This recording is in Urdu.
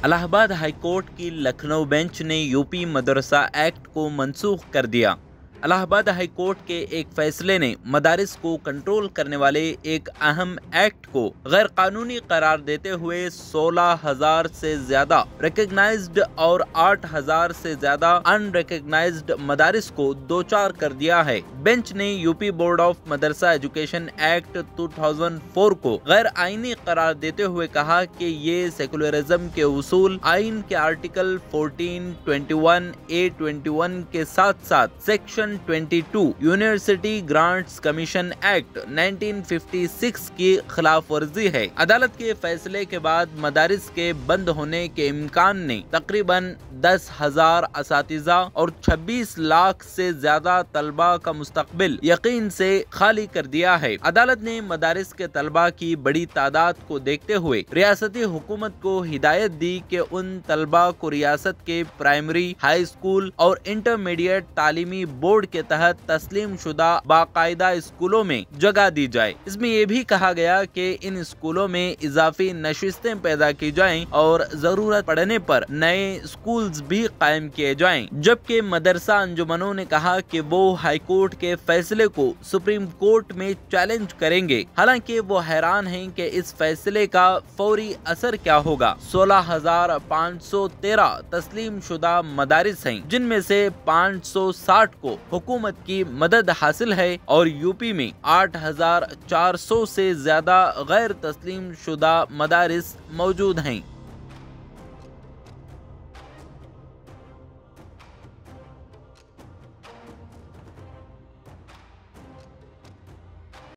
الہ آباد ہائی کورٹ کی لکھنؤ بینچ نے یوپی مدرسہ ایکٹ کو منسوخ کر دیا۔ الہ آباد ہائی کورٹ کے ایک فیصلے نے مدارس کو کنٹرول کرنے والے ایک اہم ایکٹ کو غیر قانونی قرار دیتے ہوئے 16,000 سے زیادہ ریکگنائزڈ اور 8,000 سے زیادہ ان ریکگنائزڈ مدارس کو دوچار کر دیا ہے۔ بینچ نے یوپی بورڈ آف مدرسہ ایجوکیشن ایکٹ 2004 کو غیر آئینی قرار دیتے ہوئے کہا کہ یہ سیکولرزم کے اصول، آئین کے آرٹیکل 14, 21, A21 کے ساتھ ساتھ section 22 university grants commission act 1956 کی خلاف ورزی ہے۔ عدالت کے فیصلے کے بعد مدارس کے بند ہونے کے امکان نے تقریباً 10,000 اساتذہ اور 26 لاکھ سے زیادہ طلبہ کا مستقبل یقین سے خالی کر دیا ہے۔ عدالت نے مدارس کے طلبہ کی بڑی تعداد کو دیکھتے ہوئے ریاستی حکومت کو ہدایت دی کہ ان طلبہ کو ریاست کے پرائمری، ہائی اسکول اور انٹرمیڈیٹ تعلیمی بورڈ کے تحت تسلیم شدہ باقاعدہ اسکولوں میں جگہ دی جائے۔ اس میں یہ بھی کہا گیا کہ ان اسکولوں میں اضافی نشستیں پیدا کی جائیں اور ضرورت پڑنے پر نئے اسکولز بھی قائم کیے جائیں، جبکہ مدرسہ انجمنوں نے کہا کہ وہ ہائی کورٹ کے فیصلے کو سپریم کورٹ میں چیلنج کریں گے۔ حالانکہ وہ حیران ہیں کہ اس فیصلے کا فوری اثر کیا ہوگا۔ 16,513 تسلیم شدہ مدارس ہیں، جن میں سے 560 کو حکومت کی مدد حاصل ہے اور یوپی میں 8,400 سے زیادہ غیر تسلیم شدہ مدارس موجود ہیں۔